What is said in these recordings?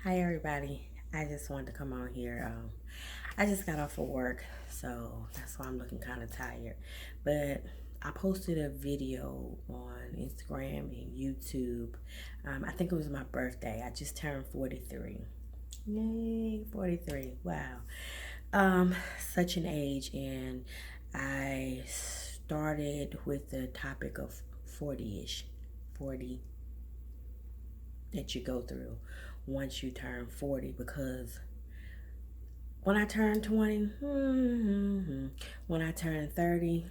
Hi everybody. I just wanted to come on here. I just got off of work, so that's why I'm looking kind of tired. But I posted a video on Instagram and YouTube. I think it was my birthday. I just turned 43. Yay, 43. Wow. Such an age, and I started with the topic of 40-ish. 40 that you go through once you turn 40, because when I turned 20, when I turned 30,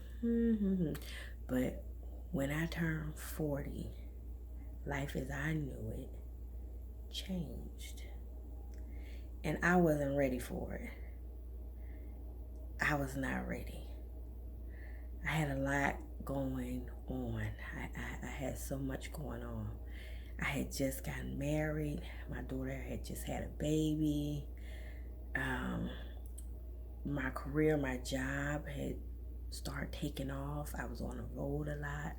but when I turned 40, life as I knew it changed. And I wasn't ready for it. I was not ready. I had a lot going on. I had so much going on. I had just gotten married. My daughter had just had a baby. My career, my job had started taking off. I was on the road a lot.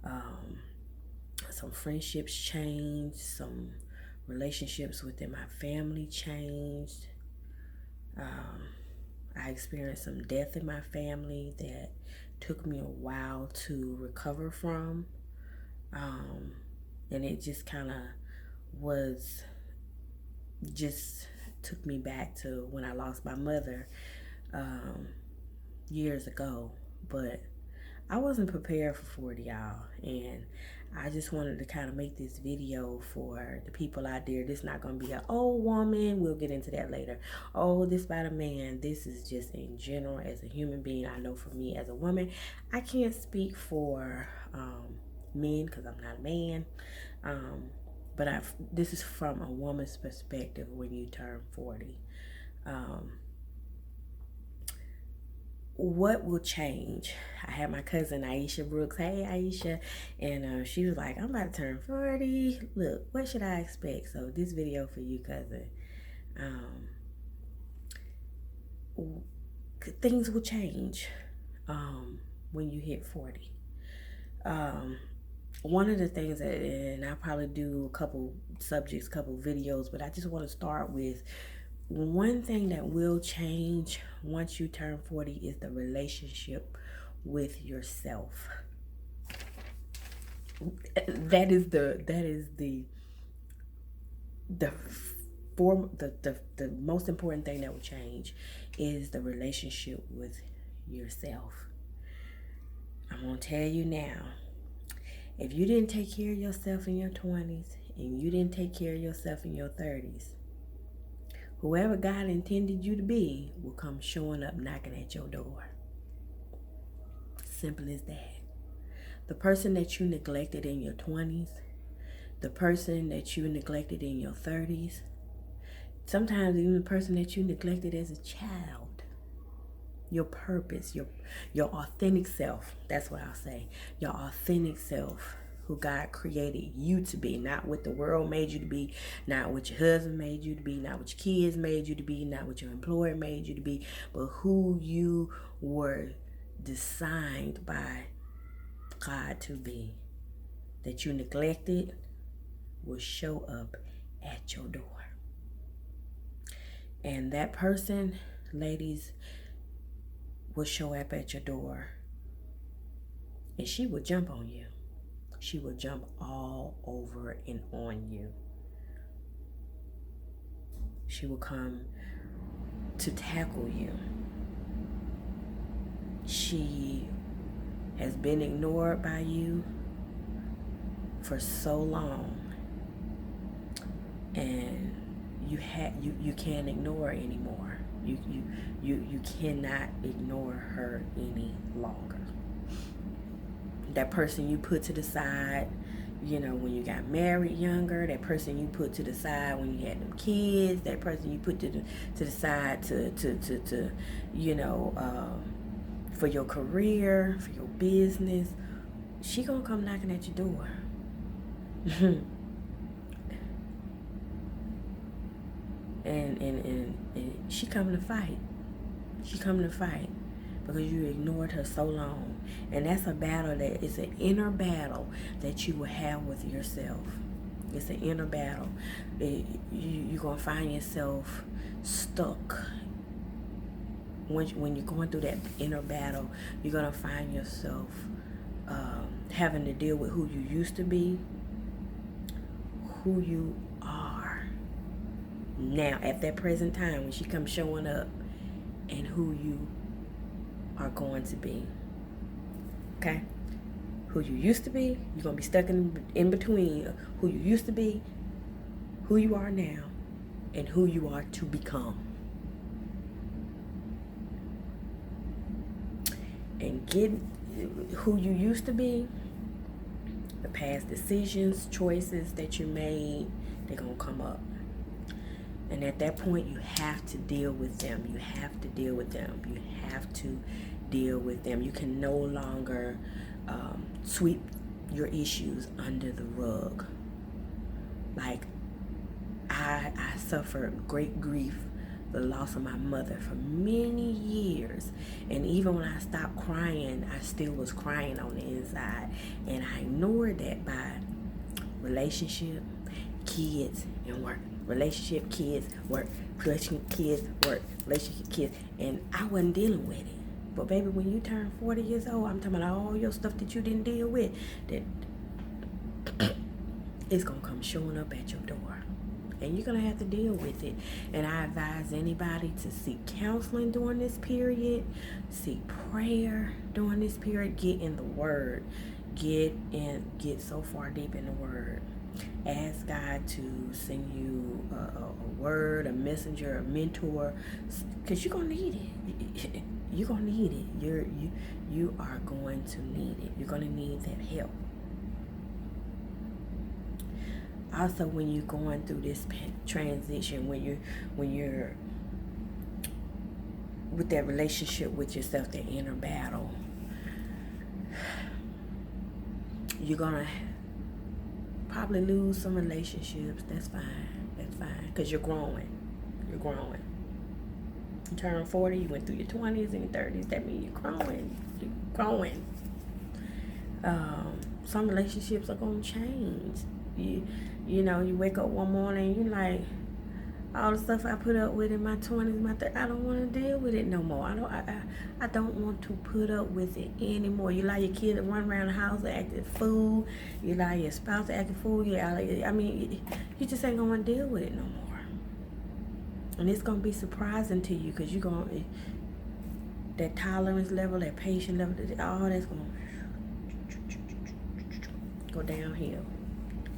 Um, some friendships changed. Some relationships within my family changed. Um, I experienced some death in my family that took me a while to recover from. Um, and it just kind of was just took me back to when I lost my mother um, years ago. But I wasn't prepared for 40, y'all. And I just wanted to kind of make this video for the people out there. This not going to be an old woman. We'll get into that later. Oh, this about a man. This is just in general as a human being. I know for me as a woman, I can't speak for men because I'm not a man. Um, but this is from a woman's perspective when you turn 40. Um, what will change? I had my cousin Aisha Brooks. Hey Aisha, and she was like, "I'm about to turn 40. Look, what should I expect?" So this video for you, cousin. Um, Things will change when you hit 40. Um, One of the things that, and I'll probably do a couple subjects, couple videos, but I just want to start with one thing that will change once you turn 40 is the relationship with yourself. The form the most important thing that will change is the relationship with yourself. I'm gonna tell you now, if you didn't take care of yourself in your 20s and you didn't take care of yourself in your 30s, whoever God intended you to be will come showing up knocking at your door. Simple as that. The person that you neglected in your 20s, the person that you neglected in your 30s, sometimes even the person that you neglected as a child, your purpose, your authentic self, that's what I'll say, your authentic self, who God created you to be, not what the world made you to be, not what your husband made you to be, not what your kids made you to be, not what your employer made you to be, but who you were designed by God to be, that you neglected, will show up at your door. And that person, ladies, will show up at your door, and she will jump on you. She will jump all over and on you. She will come to tackle you. She has been ignored by you for so long, and you can't ignore her anymore. You cannot ignore her any longer. That person you put to the side, when you got married younger, that person you put to the side when you had them kids, that person you put to the side to for your career, for your business, she gonna come knocking at your door. and she coming to fight. She coming to fight because you ignored her so long. And that's a battle that is an inner battle that you will have with yourself. It's an inner battle. You're going to find yourself stuck. When you're going through that inner battle, you're going to find yourself having to deal with who you used to be, who you are now at that present time when she comes showing up, and who you are going to be. Okay? Who you used to be, you're going to be stuck in between who you used to be, who you are now, and who you are to become. And get who you used to be, the past decisions, choices that you made, they're going to come up. And at that point, you have to deal with them. You have to deal with them. You have to deal with them. You can no longer sweep your issues under the rug. Like, I suffered great grief, the loss of my mother, for many years. And even when I stopped crying, I still was crying on the inside. And I ignored that by relationship, kids, and work. Relationship, kids, work. Relationship, kids, work. Relationship, kids. And I wasn't dealing with it. But baby, when you turn 40 years old, I'm talking about all your stuff that you didn't deal with, that it's going to come showing up at your door. And you're going to have to deal with it. And I advise anybody to seek counseling during this period. Seek prayer during this period. Get in the Word. Get so far deep in the Word. Ask God to send you a word, a messenger, a mentor, because you're going to need it. You're going to need it. You are going to need it. You're going to need that help. Also, when you're going through this transition, when you're with that relationship with yourself, that inner battle, you're gonna probably lose some relationships. That's fine, because you're growing. You turn 40, you went through your 20s and your 30s. That means you're growing. Some relationships are gonna change. You know, you wake up one morning, you're like, all the stuff I put up with in my 20s, my 30s, I don't want to deal with it no more. I don't want to put up with it anymore. You allow your kid to run around the house and act a fool. You allow your spouse to act a fool. You just ain't going to deal with it no more. And it's going to be surprising to you, because you're going to, that tolerance level, that patience level, all that's going to go downhill.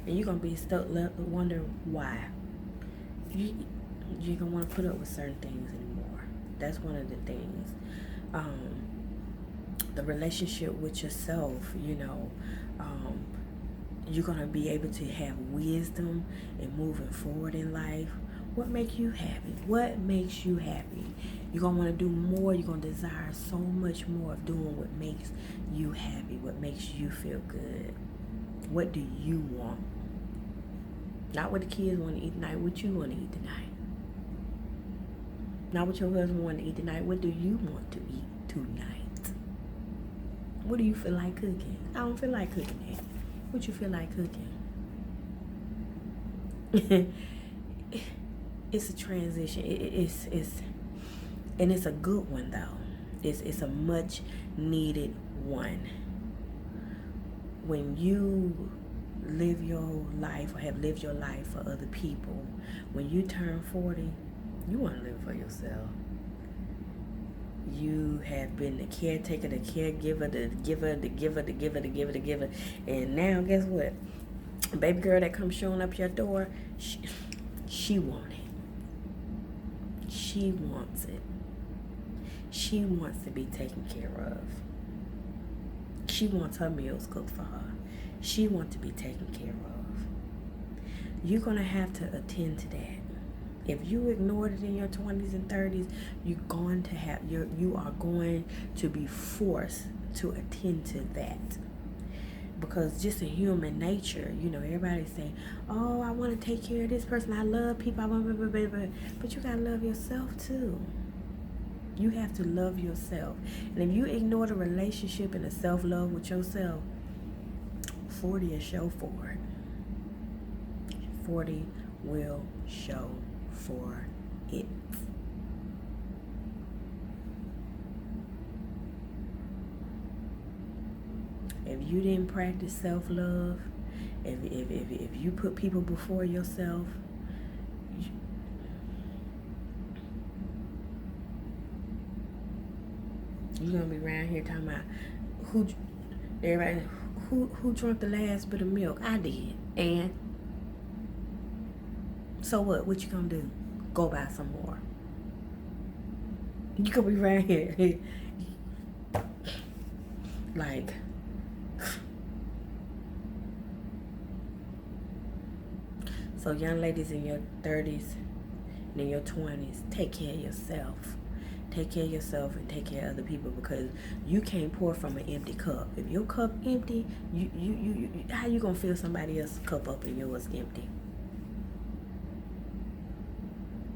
And you're going to be stuck wondering why. You're going to want to put up with certain things anymore. That's one of the things. The relationship with yourself, you're going to be able to have wisdom in moving forward in life. What makes you happy? What makes you happy? You're going to want to do more. You're going to desire so much more of doing what makes you happy, what makes you feel good. What do you want? Not what the kids want to eat tonight, what you want to eat tonight. Not what your husband want to eat tonight, what do you want to eat tonight? What do you feel like cooking? I don't feel like cooking that. What you feel like cooking? It's a transition. And it's a good one though. It's a much needed one. When you live your life or have lived your life for other people, when you turn 40, you want to live for yourself. You have been the caretaker, the caregiver, the giver. And now, guess what? Baby girl that comes showing up your door, she wants it. She wants it. She wants to be taken care of. She wants her meals cooked for her. She wants to be taken care of. You're going to have to attend to that. If you ignored it in your 20s and 30s, you are going to be forced to attend to that. Because just a human nature, everybody say, oh, I want to take care of this person. I love people. But you got to love yourself too. You have to love yourself. And if you ignore the relationship and the self-love with yourself, 40 is show for it. 40 will show for it. If you didn't practice self-love, if you put people before yourself, you're gonna be around here talking about who drank the last bit of milk. I did. And so what you gonna do? Go buy some more. You gonna be around here like, so young ladies in your 30s and in your 20s, take care of yourself. Take care of yourself and take care of other people, because you can't pour from an empty cup. If your cup empty, you how you gonna fill somebody else's cup up and yours empty?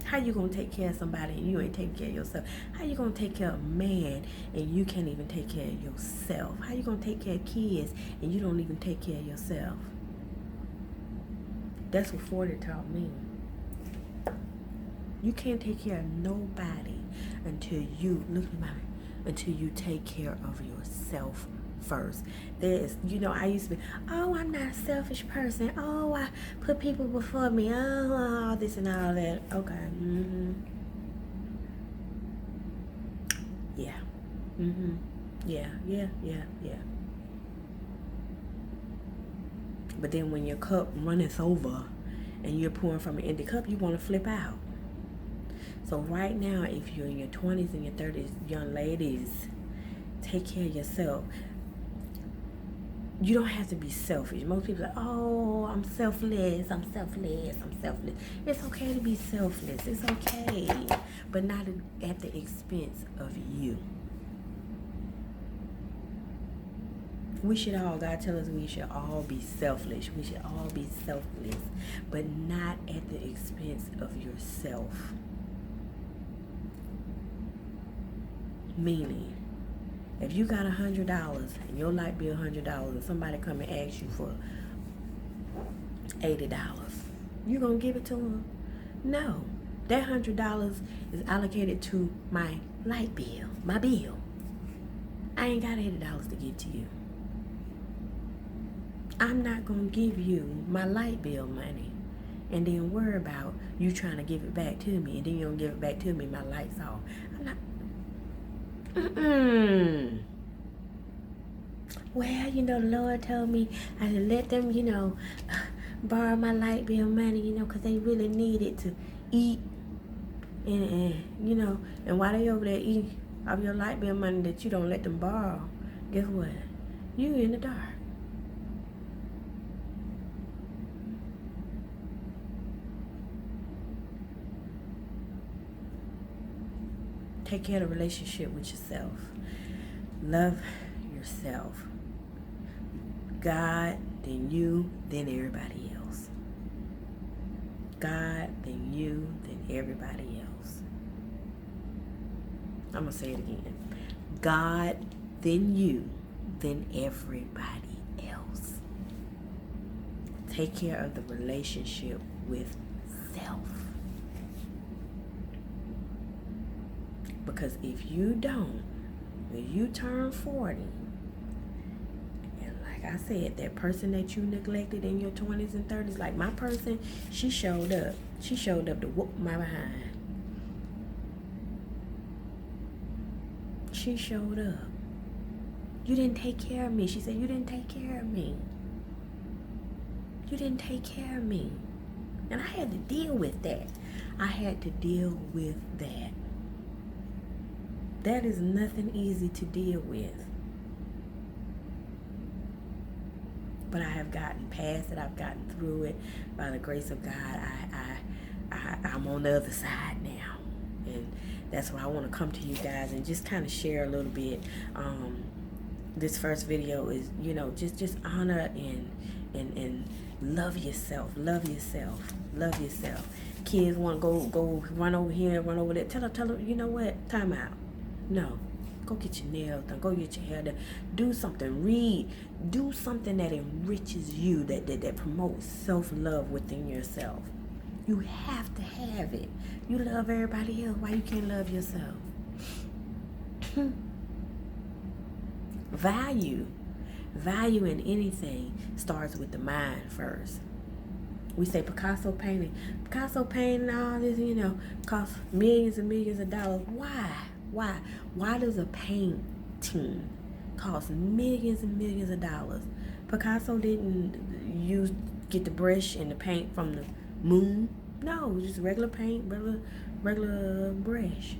How you gonna take care of somebody and you ain't taking care of yourself? How you gonna take care of a man and you can't even take care of yourself? How you gonna take care of kids and you don't even take care of yourself? That's what 40 taught me. You can't take care of nobody until you, until you take care of yourself first. There is, I used to be, oh, I'm not a selfish person. Oh, I put people before me. Oh, all this and all that. Okay. Yeah. Yeah. But then when your cup runneth over and you're pouring from an empty cup, you want to flip out. So right now, if you're in your 20s and your 30s, young ladies, take care of yourself. You don't have to be selfish. Most people are like, oh, I'm selfless. It's okay to be selfless. It's okay. But not at the expense of you. We should all, God tells us we should all be selfish. We should all be selfless. But not at the expense of yourself. Meaning, if you got $100 and your light bill $100 and somebody come and ask you for $80, you gonna give it to them? No. That $100 is allocated to my light bill, my bill. I ain't got $80 to give to you. I'm not gonna give you my light bill money and then worry about you trying to give it back to me, and then you don't give it back to me, my light's off. I'm not. Well, the Lord told me I should let them, borrow my light bill money, because they really need it to eat. And while they over there eating of your light bill money that you don't let them borrow, guess what? You in the dark. Take care of the relationship with yourself. Love yourself. God, then you, then everybody else. God, then you, then everybody else. I'm going to say it again. God, then you, then everybody else. Take care of the relationship with self. Because if you don't, when you turn 40, and like I said, that person that you neglected in your 20s and 30s, like my person, she showed up. She showed up to whoop my behind. She showed up. You didn't take care of me. She said, you didn't take care of me. You didn't take care of me. And I had to deal with that. I had to deal with that. That is nothing easy to deal with. But I have gotten past it. I've gotten through it. By the grace of God, I'm on the other side now. And that's why I want to come to you guys and just kind of share a little bit. This first video is, just honor and love yourself. Love yourself. Love yourself. Kids want to go run over here, run over there. Tell them, you know what? Time out. No. Go get your nails done. Go get your hair done. Do something. Read. Do something that enriches you, that promotes self-love within yourself. You have to have it. You love everybody else. Why you can't love yourself? Value in anything starts with the mind first. We say Picasso painting all this, costs millions and millions of dollars. Why does a painting cost millions and millions of dollars? Picasso didn't get the brush and the paint from the moon. No, just regular paint, regular brush.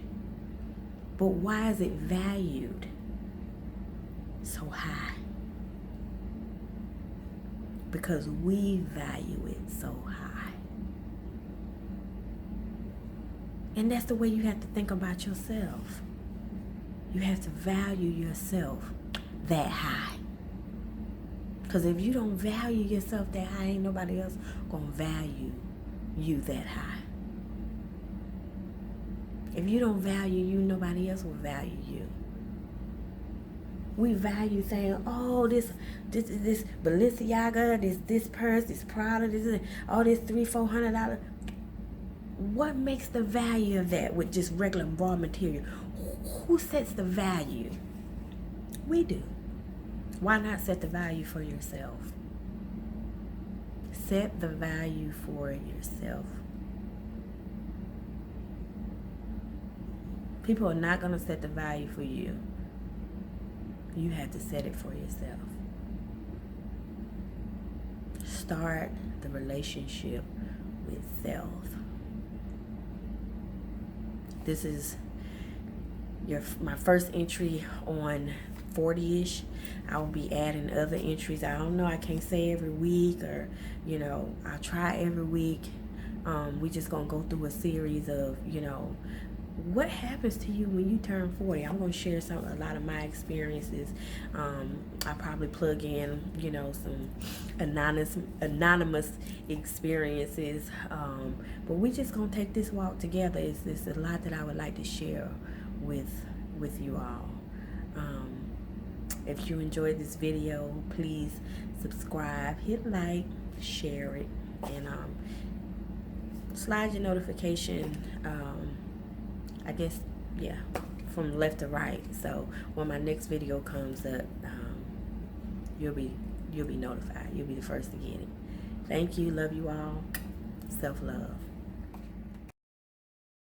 But why is it valued so high? Because we value it so high. And that's the way you have to think about yourself. You have to value yourself that high. Because if you don't value yourself that high, ain't nobody else gonna value you that high. If you don't value you, nobody else will value you. We value saying, oh, this Balenciaga, this purse, this Prada, this $300-400. What makes the value of that with just regular raw material? Who sets the value? We do. Why not set the value for yourself? Set the value for yourself. People are not going to set the value for you. You have to set it for yourself. Start the relationship with self. This is my first entry on 40-ish. I will be adding other entries. I don't know. I can't say every week, or I'll try every week. We just gonna go through a series of what happens to you when you turn 40. I'm going to share a lot of my experiences. I probably plug in, some anonymous experiences. But we just going to take this walk together. It's a lot that I would like to share with you all. If you enjoyed this video, please subscribe, hit like, share it, and slide your notification I guess, from left to right. So when my next video comes up, you'll be notified. You'll be the first to get it. Thank you. Love you all. Self-love.